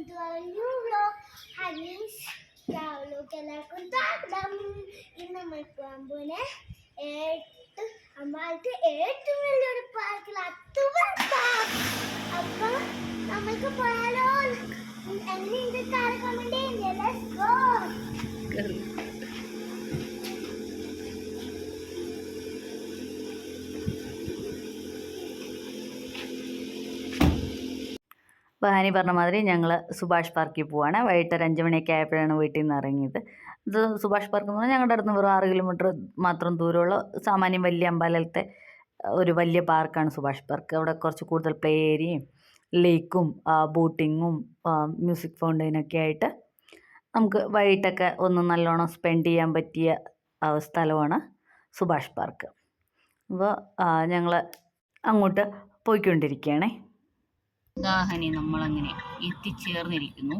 welcome to our new vlog. Hanis vlog എല്ലാവർക്കും സ്വാഗതം. ഇന്ന് നമ്മൾ പോകാൻ പോകുന്ന ഏറ്റവും വലിയൊരു പാർക്കിൽ അപ്പൊ നമുക്ക് പോയാലോ? എങ്ങനെയുണ്ട് കമന്റ് ചെയ്യേ. Let's go. ബഹാനി പറഞ്ഞ മാതിരി ഞങ്ങൾ സുഭാഷ് പാർക്കിൽ പോവാണ്. വൈകിട്ട് ഒരു 5 മണിയൊക്കെ ആയപ്പോഴാണ് വീട്ടിൽ നിന്ന് ഇറങ്ങിയത്. ഇത് സുഭാഷ് പാർക്ക് എന്ന് പറഞ്ഞാൽ ഞങ്ങളുടെ അടുത്ത് വെറും 6 കിലോമീറ്റർ മാത്രം ദൂരമുള്ള സാമാന്യം വലിയ അമ്പലത്തെ ഒരു വലിയ പാർക്കാണ് സുഭാഷ് പാർക്ക്. അവിടെ കുറച്ച് കൂടുതൽ പ്ലേ ഏരിയയും ലേക്കും ബോട്ടിങ്ങും മ്യൂസിക് ഫൗണ്ടൈനൊക്കെ ആയിട്ട് നമുക്ക് വൈകിട്ടൊക്കെ ഒന്ന് നല്ലോണം സ്പെൻഡ് ചെയ്യാൻ പറ്റിയ സ്ഥലമാണ് സുഭാഷ് പാർക്ക്. അപ്പോൾ ഞങ്ങൾ അങ്ങോട്ട് പോയിക്കൊണ്ടിരിക്കുകയാണേ. ദാഹനി നമ്മളങ്ങനെ എത്തിച്ചേർന്നിരിക്കുന്നു.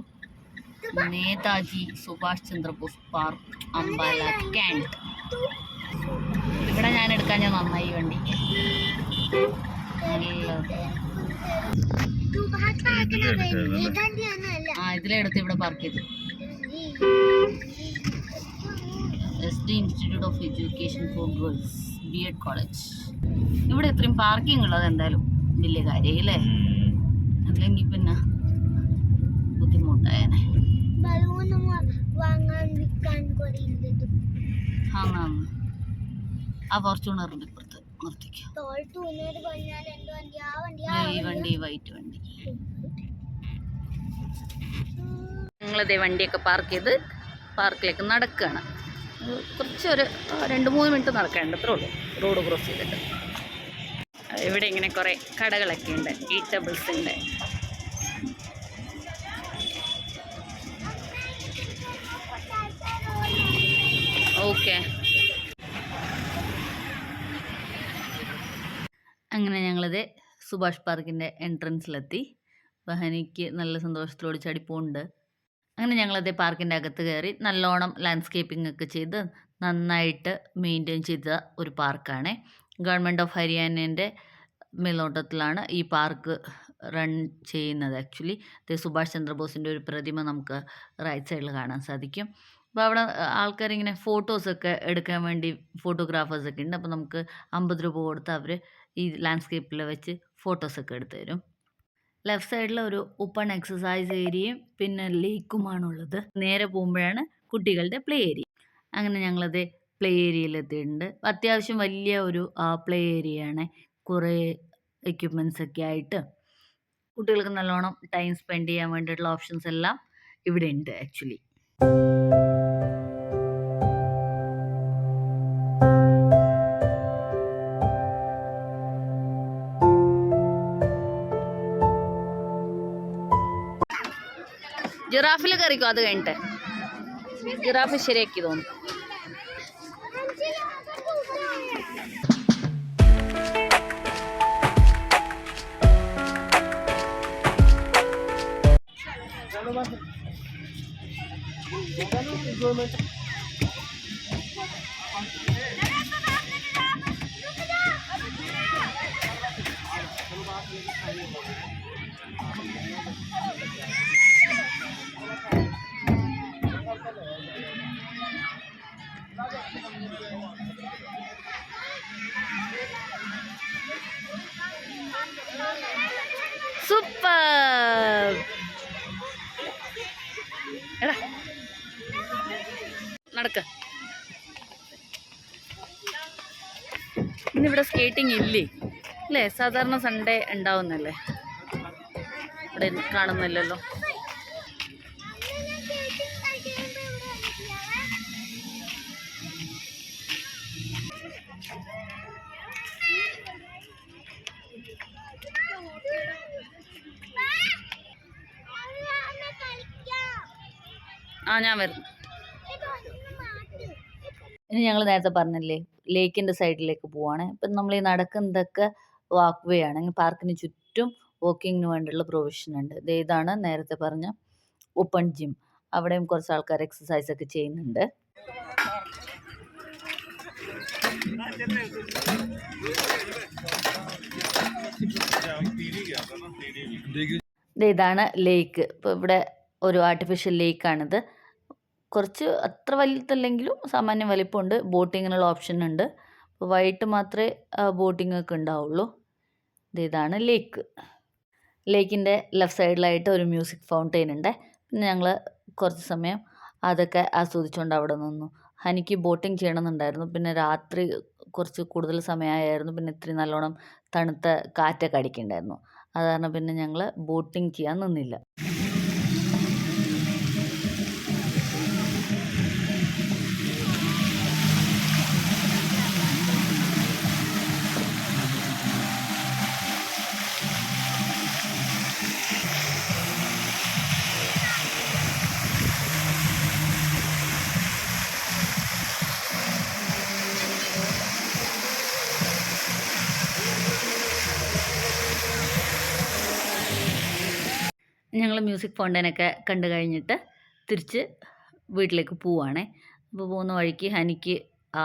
Netaji Subhash Chandrabose park, Ambala cantt. ഇവിടെ ഞാൻ എടുക്കാൻ നന്നായി വണ്ടി. ഇതിലെടുത്ത് ഇവിടെ പാർക്ക് ചെയ്തു. SD institute of education for girls, BEd college. ഇവിടെ ഇത്രയും പാർക്കിംഗ് ഉള്ളത് എന്തായാലും വലിയ കാര്യമല്ലേ? അല്ലെങ്കിൽ പിന്നെ ബുദ്ധിമുട്ടായനെ. ആ ഫോർച്യൂണറിന്റെ ഇപ്പുറത്ത് നിർത്തിക്കാം. ഈ വണ്ടി വൈറ്റ് വണ്ടി. ഞങ്ങളിതേ വണ്ടിയൊക്കെ പാർക്ക് ചെയ്ത് പാർക്കിലേക്ക് നടക്കുകയാണ്. കുറച്ചൊരു 2-3 മിനിറ്റ് നടക്കാനുണ്ട്, അത്രേ ഉള്ളൂ റോഡ് ക്രോസ് ചെയ്തിട്ട്. ഇവിടെ ഇങ്ങനെ കുറേ കടകളൊക്കെ ഉണ്ട്, ഈറ്റബിൾസ് ഉണ്ട്. ഓക്കെ, അങ്ങനെ ഞങ്ങളിത് സുഭാഷ് പാർക്കിൻ്റെ എൻട്രൻസിലെത്തി. ബഹനിക്ക് നല്ല സന്തോഷത്തോട് ചടിപ്പുണ്ട്. അങ്ങനെ ഞങ്ങളത് പാർക്കിൻ്റെ അകത്ത് കയറി നല്ലോണം ലാൻഡ്സ്കേപ്പിംഗ് ഒക്കെ ചെയ്ത് നന്നായിട്ട് മെയിൻറ്റെയിൻ ചെയ്ത ഒരു പാർക്കാണ്. ഗവൺമെൻറ് ഓഫ് ഹരിയാനേൻ്റെ മേൽനോട്ടത്തിലാണ് ഈ പാർക്ക് റൺ ചെയ്യുന്നത്. ആക്ച്വലി സുഭാഷ് ചന്ദ്രബോസിൻ്റെ ഒരു പ്രതിമ നമുക്ക് റൈറ്റ് സൈഡിൽ കാണാൻ സാധിക്കും. അപ്പോൾ അവിടെ ആൾക്കാരിങ്ങനെ ഫോട്ടോസൊക്കെ എടുക്കാൻ വേണ്ടി ഫോട്ടോഗ്രാഫേഴ്സൊക്കെ ഉണ്ട്. അപ്പോൾ നമുക്ക് 50 രൂപ കൊടുത്ത് അവർ ഈ ലാൻഡ്സ്കേപ്പിൽ വെച്ച് ഫോട്ടോസൊക്കെ എടുത്തു തരും. ലെഫ്റ്റ് സൈഡിൽ ഒരു ഓപ്പൺ എക്സസൈസ് ഏരിയയും പിന്നെ ലേക്കുമാണുള്ളത്. നേരെ പോകുമ്പോഴാണ് കുട്ടികളുടെ പ്ലേ ഏരിയ. അങ്ങനെ ഞങ്ങളത് പ്ലേ ഏരിയയിലെത്തിയിട്ടുണ്ട്. അത്യാവശ്യം വലിയ ഒരു പ്ലേ ഏരിയയാണ്. കുറേ എക്യുപ്മെൻറ്റ്സ് ഒക്കെ ആയിട്ട് കുട്ടികൾക്ക് നല്ലോണം ടൈം സ്പെൻഡ് ചെയ്യാൻ വേണ്ടിയിട്ടുള്ള ഓപ്ഷൻസ് എല്ലാം ഇവിടെ ഉണ്ട് ആക്ച്വലി. ജിറാഫിൽ കയറിക്കോ, അത് കഴിഞ്ഞിട്ട്. ജിറാഫ് ശരിയാക്കി തോന്നുന്നു. സൂപ്പർ. എടാ നടക്ക. ഇന്നിവിടെ സ്കേറ്റിംഗ് ഇല്ലേ? അല്ലേ, സാധാരണ സൺഡേ ഉണ്ടാവുന്നല്ലേ, ഇവിടെ കാണുന്നില്ലല്ലോ. ഞാൻ വരുന്നു. ഇനി ഞങ്ങൾ നേരത്തെ പറഞ്ഞില്ലേ ലേക്കിൻ്റെ സൈഡിലേക്ക് പോവാണ്. ഇപ്പം നമ്മൾ ഈ നടക്കുന്നതൊക്കെ വാക്ക് വേ ആണ്. പാർക്കിന് ചുറ്റും വാക്കിങ്ങിന് വേണ്ടിയുള്ള പ്രൊവിഷൻ ഉണ്ട്. ഇതാണ് നേരത്തെ പറഞ്ഞ ഓപ്പൺ ജിം. അവിടെയും കുറച്ച് ആൾക്കാർ എക്സസൈസ് ഒക്കെ ചെയ്യുന്നുണ്ട്. ഇതാണ് ലേക്ക്. ഇപ്പോൾ ഇവിടെ ഒരു ആർട്ടിഫിഷ്യൽ ലേക്കാണിത്. കുറച്ച് അത്ര വലുതല്ലെങ്കിലും സാമാന്യം വലിപ്പമുണ്ട്. ബോട്ടിങ്ങിനുള്ള ഓപ്ഷൻ ഉണ്ട്. അപ്പോൾ വൈകിട്ട് മാത്രമേ ബോട്ടിംഗ് ഒക്കെ ഉണ്ടാവുള്ളൂ. ഇതാണ് ലേക്ക്. ലേക്കിൻ്റെ ലെഫ്റ്റ് സൈഡിലായിട്ട് ഒരു മ്യൂസിക് ഫൗണ്ടെയിൻ ഉണ്ട്. പിന്നെ ഞങ്ങൾ കുറച്ച് സമയം അതൊക്കെ ആസ്വദിച്ചുകൊണ്ട് അവിടെ നിന്നു. ഹനിക്ക് ബോട്ടിംഗ് ചെയ്യണമെന്നുണ്ടായിരുന്നു. പിന്നെ രാത്രി കുറച്ച് കൂടുതൽ സമയമായിരുന്നു. പിന്നെ ഇത്തിരി നല്ലോണം തണുത്ത കാറ്റൊക്കെ അടിക്കുന്നുണ്ടായിരുന്നു. അത് കാരണം പിന്നെ ഞങ്ങൾ ബോട്ടിംഗ് ചെയ്യാൻ നിന്നില്ല. ഞങ്ങൾ മ്യൂസിക് ഫൗണ്ടനൊക്കെ കണ്ടു കഴിഞ്ഞിട്ട് തിരിച്ച് വീട്ടിലേക്ക് പോവുകയാണേ. അപ്പോൾ പോകുന്ന വഴിക്ക് ഹനിക്ക് ആ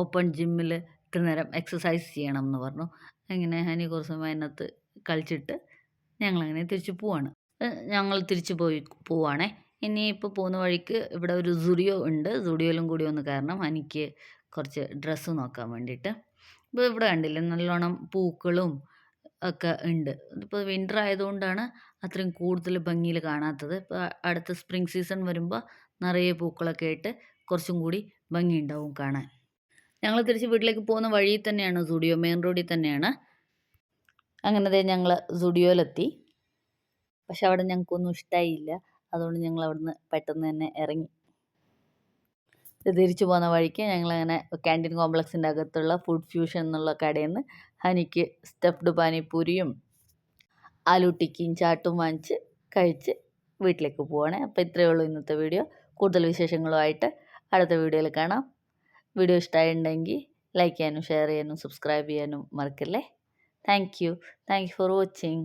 ഓപ്പൺ ജിമ്മിൽ ഇത്ര നേരം എക്സസൈസ് ചെയ്യണം എന്ന് പറഞ്ഞു. അങ്ങനെ ഹനി കുറച്ച് സമയം അതിനകത്ത് കളിച്ചിട്ട് ഞങ്ങളങ്ങനെ തിരിച്ച് പോവാണ്. ഞങ്ങൾ തിരിച്ച് പോവുകയാണേ. ഇനിയിപ്പോൾ പോകുന്ന വഴിക്ക് ഇവിടെ ഒരു സുഡിയോ ഉണ്ട്. സുഡിയോയിലും കൂടി ഒന്ന് കയറണം ഹനിക്ക് കുറച്ച് ഡ്രസ്സ് നോക്കാൻ വേണ്ടിയിട്ട്. ഇപ്പോൾ ഇവിടെ കണ്ടില്ലേ നല്ലോണം പൂക്കളും ഒക്കെ ഉണ്ട്. ഇതിപ്പോൾ വിൻ്റർ ആയതുകൊണ്ടാണ് അത്രയും കൂടുതൽ ഭംഗിയിൽ കാണാത്തത്. ഇപ്പോൾ അടുത്ത സ്പ്രിംഗ് സീസൺ വരുമ്പോൾ നിറയെ പൂക്കളൊക്കെ ആയിട്ട് കുറച്ചും കൂടി ഭംഗിയുണ്ടാവും കാണാൻ. ഞങ്ങൾ തിരിച്ച് വീട്ടിലേക്ക് പോകുന്ന വഴിയിൽ തന്നെയാണ് സുഡിയോ, മെയിൻ റോഡിൽ തന്നെയാണ്. അങ്ങനെ ഞങ്ങൾ സുഡിയോയിലെത്തി. പക്ഷെ അവിടെ ഞങ്ങൾക്കൊന്നും ഇഷ്ടമായില്ല. അതുകൊണ്ട് ഞങ്ങൾ അവിടുന്ന് പെട്ടെന്ന് തന്നെ ഇറങ്ങി. തിരിച്ചു പോകുന്ന വഴിക്ക് ഞങ്ങളങ്ങനെ ക്യാൻറ്റീൻ കോംപ്ലക്സിൻ്റെ അകത്തുള്ള ഫുഡ് ഫ്യൂഷൻ എന്നുള്ള കടയിൽ നിന്ന് ഹനിക്ക് സ്റ്റഫ്ഡ് പാനിപ്പൂരിയും ആലു ടിക്കിയും ചാട്ടും വാങ്ങിച്ച് കഴിച്ച് വീട്ടിലേക്ക് പോവുകയാണ്. അപ്പോൾ ഇത്രയേ ഉള്ളൂ ഇന്നത്തെ വീഡിയോ. കൂടുതൽ വിശേഷങ്ങളുമായിട്ട് അടുത്ത വീഡിയോയിൽ കാണാം. വീഡിയോ ഇഷ്ടമായിട്ടുണ്ടെങ്കിൽ ലൈക്ക് ചെയ്യാനും ഷെയർ ചെയ്യാനും സബ്സ്ക്രൈബ് ചെയ്യാനും മറക്കല്ലേ. Thank you for watching.